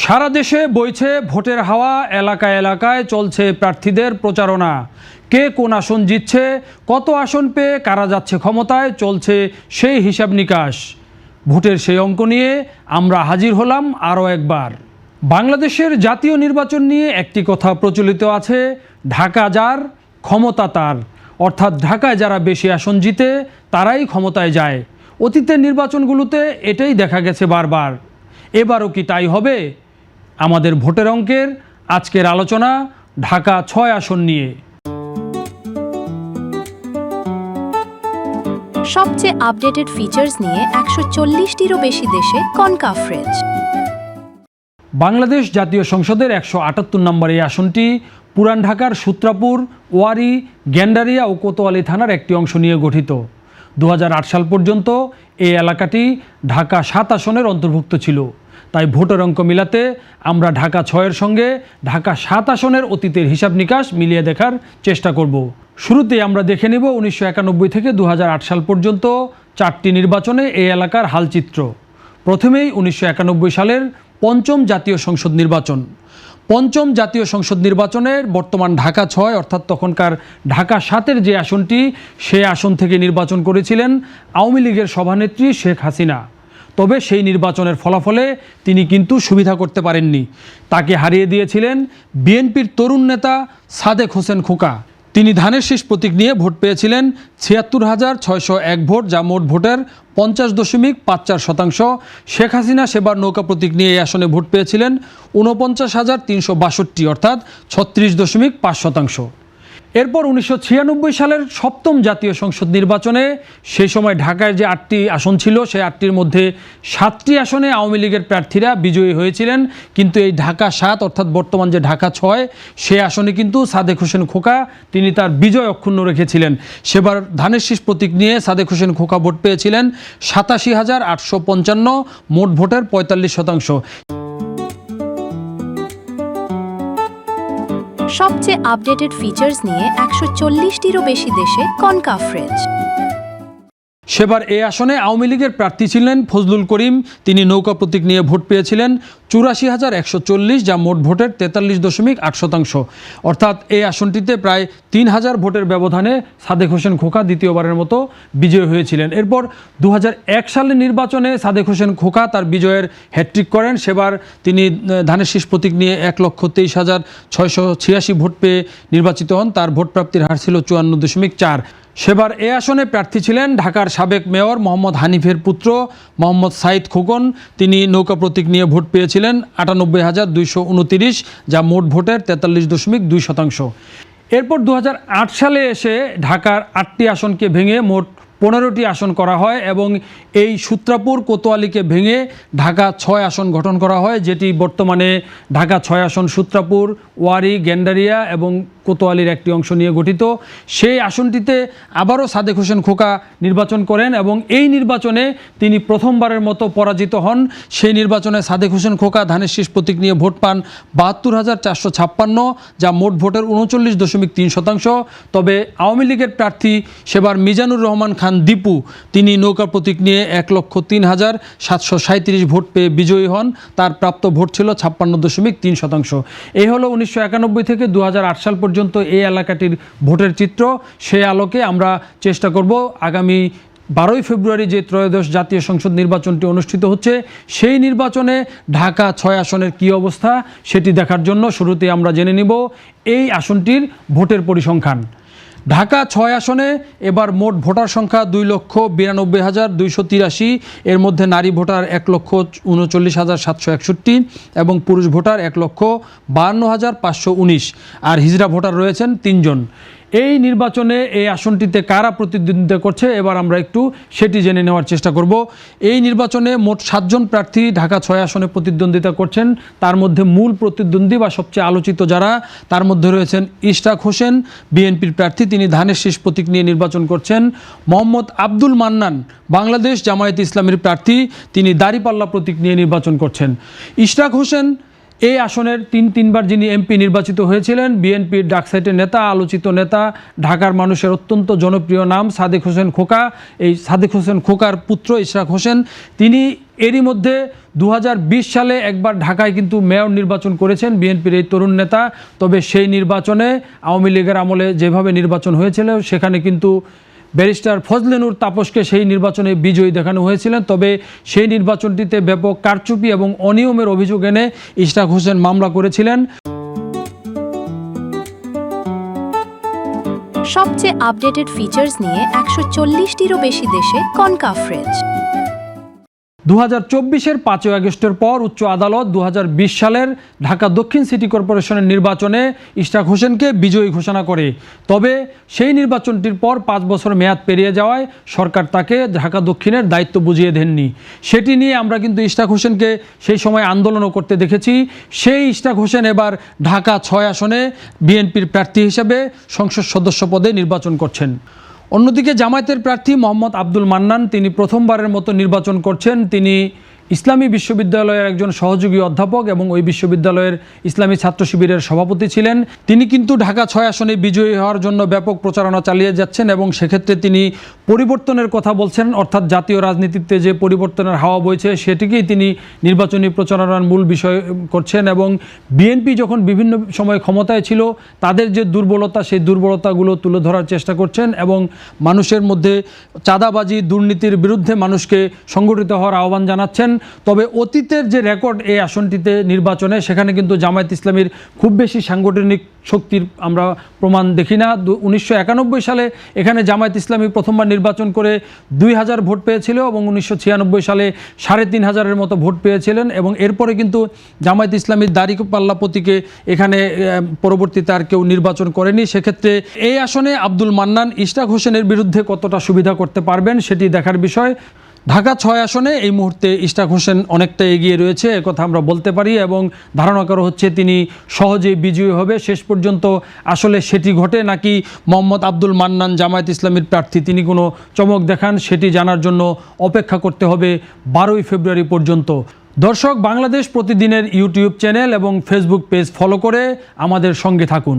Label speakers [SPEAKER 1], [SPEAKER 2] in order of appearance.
[SPEAKER 1] সারা দেশে বইছে ভোটের হাওয়া, এলাকায় এলাকায় চলছে প্রার্থীদের প্রচারণা। কে কোন আসন জিতছে, কত আসন পেয়ে কারা যাচ্ছে ক্ষমতায়, চলছে সেই হিসাব নিকাশ। ভোটের সেই অঙ্ক নিয়ে আমরা হাজির হলাম আরও একবার। বাংলাদেশের জাতীয় নির্বাচন নিয়ে একটি কথা প্রচলিত আছে, ঢাকা যার ক্ষমতা তার। অর্থাৎ ঢাকায় যারা বেশি আসন জিতে তারাই ক্ষমতায় যায়। অতীতের নির্বাচনগুলোতে এটাই দেখা গেছে বারবার। এবারও কি তাই হবে? আমাদের ভোটের অঙ্কের আজকের আলোচনা ঢাকা ৬ আসন নিয়ে।
[SPEAKER 2] সবচেয়ে আপডেটেড ফিচার্স নিয়ে ১৪০টিরও বেশি দেশে কনকাফরেজ।
[SPEAKER 1] বাংলাদেশ জাতীয় সংসদের ১৭৮ নম্বর এই আসনটি পুরান ঢাকার সূত্রাপুর, ওয়ারী, গেন্ডারিয়া ও কোতোয়ালী থানার একটি অংশ নিয়ে গঠিত। ২০০৮ সাল পর্যন্ত এই এলাকাটি ঢাকা ৭ আসনের অন্তর্ভুক্ত ছিল। তাই ভোটের অঙ্ক মিলাতে আমরা ঢাকা ৬-এর সঙ্গে ঢাকা ৭ আসনের অতীতের হিসাব নিকাশ মিলিয়ে দেখার চেষ্টা করব। শুরুতে আমরা দেখে নেব ১৯৯১ থেকে ২০০৮ সাল পর্যন্ত ৪টি নির্বাচনে এই এলাকার হালচিত্র। প্রথমেই ১৯৯১ সালের পঞ্চম জাতীয় সংসদ নির্বাচন। পঞ্চম জাতীয় সংসদ নির্বাচনের বর্তমান ঢাকা ৬ অর্থাৎ তখনকার ঢাকা ৭-এর যে আসনটি, সে আসন থেকে নির্বাচন করেছিলেন আওয়ামী লীগের সভানেত্রী শেখ হাসিনা। তবে সেই নির্বাচনের ফলাফলে তিনি কিন্তু সুবিধা করতে পারেননি। তাকে হারিয়ে দিয়েছিলেন বিএনপির তরুণ নেতা সাদেক হোসেন খোকা। তিনি ধানের শীষ প্রতীক নিয়ে ভোট পেয়েছিলেন ৭৬,৬০১ ভোট, যা মোট ভোটের ৫০.৫৪%। শেখ হাসিনা সেবার নৌকা প্রতীক নিয়ে এই আসনে ভোট পেয়েছিলেন ৪৯,৩৬২ অর্থাৎ ৩৬.৫%। এরপর ১৯৯৬ সালের সপ্তম জাতীয় সংসদ নির্বাচনে সেই সময় ঢাকায় যে ৮টি আসন ছিল, সেই ৮টির মধ্যে ৭টি আসনে আওয়ামী লীগের প্রার্থীরা বিজয়ী হয়েছিলেন। কিন্তু এই ঢাকা ৭ অর্থাৎ বর্তমান যে ঢাকা ৬, সেই আসনে কিন্তু সাদেক হোসেন খোকা তিনি তার বিজয় অক্ষুণ্ণ রেখেছিলেন। সেবার ধানের শীষ প্রতীক নিয়ে সাদেক হোসেন খোকা ভোট পেয়েছিলেন ৮৭,৮৫৫, মোট ভোটের ৪৫%।
[SPEAKER 2] সবচেয়ে আপডেটেড ফিচার্স নিয়ে ১৪০টিরও বেশি দেশে কনকাফরেজ।
[SPEAKER 1] সেবার এই আসনে আওয়ামী লীগের প্রার্থী ছিলেন ফজলুল করিম। তিনি নৌকা প্রতীক নিয়ে ভোট পেয়েছিলেন ৮৪,১৪০, যা মোট ভোটের ৪৩.৮%। অর্থাৎ এই আসনটিতে প্রায় ৩,০০০ ভোটের ব্যবধানে সাদেক হোসেন খোকা দ্বিতীয়বারের মতো বিজয়ী হয়েছিলেন। এরপর ২০০১ সালের নির্বাচনে সাদেক হোসেন খোকা তার বিজয়ের হ্যাট্রিক করেন। সেবার তিনি ধানের শীষ প্রতীক নিয়ে ১,২৩,৬৮৬ ভোট পেয়ে নির্বাচিত হন। তার ভোট প্রাপ্তির হার ছিল ৫৪.৪। সেবার এ আসনে প্রার্থী ছিলেন ঢাকার সাবেক মেয়র মোহাম্মদ হানিফের পুত্র মোহাম্মদ সাইদ খোকন। তিনি নৌকা প্রতীক নিয়ে ভোট পেয়েছিলেন ৯৮,২২৯, যা মোট ভোটের ৪৩.২%। এরপর ২০০৮ সালে এসে ঢাকার ৮টি আসনকে ভেঙে মোট ১৫টি আসন করা হয় এবং এই সূত্রাপুর, কোতোয়ালীকে ভেঙে ঢাকা ৬ আসন গঠন করা হয়, যেটি বর্তমানে ঢাকা ৬ আসন সূত্রাপুর, ওয়ারী, গেন্ডারিয়া এবং কোতোয়ালীর একটি অংশ নিয়ে গঠিত। সেই আসনটিতে আবারও সাদেক হোসেন খোকা নির্বাচন করেন এবং এই নির্বাচনে তিনি প্রথমবারের মতো পরাজিত হন। সেই নির্বাচনে সাদেক হোসেন খোকা ধানের শীষ প্রতীক নিয়ে ভোট পান ৭২,৪৫৬, যা মোট ভোটের ৩৯.৩%। তবে আওয়ামী লীগের প্রার্থী সেবার মিজানুর রহমান খান দীপু, তিনি নৌকা প্রতীক নিয়ে ১,০৩,৭৩৭ ভোট পেয়ে বিজয়ী হন। তার প্রাপ্ত ভোট ছিল ৫৬.৩%। এই হলো ১৯৯১ থেকে ২০০৮ সাল পর্যন্ত এই এলাকাটির ভোটের চিত্র। সেই আলোকে আমরা চেষ্টা করব আগামী ১২ই ফেব্রুয়ারি যে ত্রয়োদশ জাতীয় সংসদ নির্বাচনটি অনুষ্ঠিত হচ্ছে, সেই নির্বাচনে ঢাকা ৬ আসনের কী অবস্থা সেটি দেখার জন্য শুরুতে আমরা জেনে নিব এই আসনটির ভোটের পরিসংখ্যান। ঢাকা ৬ আসনে এবার মোট ভোটার সংখ্যা ২,৯২,২৮৩। এর মধ্যে নারী ভোটার ১,৩৯,৭৬১ এবং পুরুষ ভোটার ১,৫২,৫১৯, আর হিজড়া ভোটার রয়েছেন ৩ জন। এই নির্বাচনে এই আসনটিতে কারা প্রতিদ্বন্দ্বিতা করছে এবার আমরা একটু সেটি জেনে নেওয়ার চেষ্টা করব। এই নির্বাচনে মোট ৭ জন প্রার্থী ঢাকা ৬ আসনে প্রতিদ্বন্দ্বিতা করছেন। তার মধ্যে মূল প্রতিদ্বন্দ্বী বা সবচেয়ে আলোচিত যারা, তার মধ্যে রয়েছেন ইশরাক হোসেন, বিএনপির প্রার্থী, তিনি ধানের শীষ প্রতীক নিয়ে নির্বাচন করছেন। মোহাম্মদ আব্দুল মান্নান, বাংলাদেশ জামায়াতে ইসলামীর প্রার্থী, তিনি দাঁড়িপাল্লা প্রতীক নিয়ে নির্বাচন করছেন। ইশরাক হোসেন এই আসনের তিনবার যিনি এমপি নির্বাচিত হয়েছিলেন, বিএনপির ডাকসাইটের নেতা, আলোচিত নেতা, ঢাকার মানুষের অত্যন্ত জনপ্রিয় নাম সাদেক হোসেন খোকা। এই সাদেক হোসেন খোকার পুত্র ইশরাক হোসেন, তিনি এরই মধ্যে 2020 সালে একবার ঢাকায় কিন্তু মেয়র নির্বাচন করেছেন বিএনপির এই তরুণ নেতা। তবে সেই নির্বাচনে আওয়ামী লীগের আমলে যেভাবে নির্বাচন হয়েছিল সেখানে কিন্তু ব্যারিস্টার ফজলে নূর তাপসকে সেই নির্বাচনে বিজয়ী দেখানো হয়েছিলেন। তবে সেই নির্বাচনটিতে ব্যাপক কারচুপি এবং অনিয়মের অভিযোগ এনে ইশরাক হোসেন মামলা করেছিলেন।
[SPEAKER 2] সবচেয়ে আপডেটেড ফিচার্স নিয়ে 140টিরও বেশি দেশে কনকাফ ফ্রিজ।
[SPEAKER 1] 2024-এর 5 আগস্টের পর উচ্চ আদালত 2020 সালের ঢাকা দক্ষিণ সিটি কর্পোরেশনের নির্বাচনে ইশরাক হোসেনকে বিজয়ী ঘোষণা করে। তবে সেই নির্বাচনটির পর 5 বছর মেয়াদ পেরিয়ে যাওয়ায় সরকার তাকে ঢাকা দক্ষিণের দায়িত্ব বুঝিয়ে দেননি। সেটি নিয়ে আমরা কিন্তু ইশরাক হোসেনকে সেই সময় আন্দোলনও করতে দেখেছি। সেই ইশরাক হোসেন এবার ঢাকা 6 আসনে বিএনপির প্রার্থী হিসেবে সংসদ সদস্য পদে নির্বাচন করছেন। অন্যদিকে জামায়াতের প্রার্থী মোহাম্মদ আব্দুল মান্নান, তিনি প্রথমবারের মতো নির্বাচন করছেন। তিনি ইসলামী বিশ্ববিদ্যালয়ের একজন সহযোগী অধ্যাপক এবং ওই বিশ্ববিদ্যালয়ের ইসলামী ছাত্র শিবিরের সভাপতি ছিলেন। তিনি কিন্তু ঢাকা 6 আসনে বিজয়ী হওয়ার জন্য ব্যাপক প্রচারণা চালিয়ে যাচ্ছেন এবং সেক্ষেত্রে তিনি পরিবর্তনের কথা বলছেন, অর্থাৎ জাতীয় রাজনীতিতে যে পরিবর্তনের হাওয়া বইছে সেটিকেই তিনি নির্বাচনী প্রচারণার মূল বিষয় করছেন। এবং বিএনপি যখন বিভিন্ন সময় ক্ষমতায় ছিল তাদের যে দুর্বলতা, সেই দুর্বলতাগুলো তুলে ধরার চেষ্টা করছেন এবং মানুষের মধ্যে চাঁদাবাজি দুর্নীতির বিরুদ্ধে মানুষকে সংগঠিত হওয়ার আহ্বান জানাচ্ছেন। তবে অতীতের যে রেকর্ড এই আসনটিতে নির্বাচনে, সেখানে কিন্তু জামায়াত ইসলামীর খুব বেশি সাংগঠনিক শক্তির আমরা প্রমাণ দেখি না। 1991 সালে এখানে জামায়াত ইসলামী প্রথমবার নির্বাচন করে 2000 ভোট পেয়েছিল এবং 1996 সালে 3500-এর মতো ভোট পেয়েছিলেন এবং এরপরে কিন্তু জামায়াত ইসলামীর দাঁড়িপাল্লা প্রতীকে এখানে পরবর্তীতে আর কেউ নির্বাচন করেনি। সেক্ষেত্রে এই আসনে আব্দুল মান্নান ইশরাক হোসেনের বিরুদ্ধে কতটা সুবিধা করতে পারবেন সেটি দেখার বিষয়। ঢাকা 6 আসনে এই মুহূর্তে ইশরাক হোসেন অনেকটা এগিয়ে রয়েছে, একথা আমরা বলতে পারি এবং ধারণা করা হচ্ছে তিনি সহজেই বিজয়ী হবে। শেষ পর্যন্ত আসলে সেটি ঘটে নাকি মোহাম্মদ আব্দুল মান্নান জামায়াত ইসলামীর প্রার্থী তিনি কোনো চমক দেখান, সেটি জানার জন্য অপেক্ষা করতে হবে 12ই ফেব্রুয়ারি পর্যন্ত। দর্শক, বাংলাদেশ প্রতিদিনের ইউটিউব চ্যানেল এবং ফেসবুক পেজ ফলো করে আমাদের সঙ্গে থাকুন।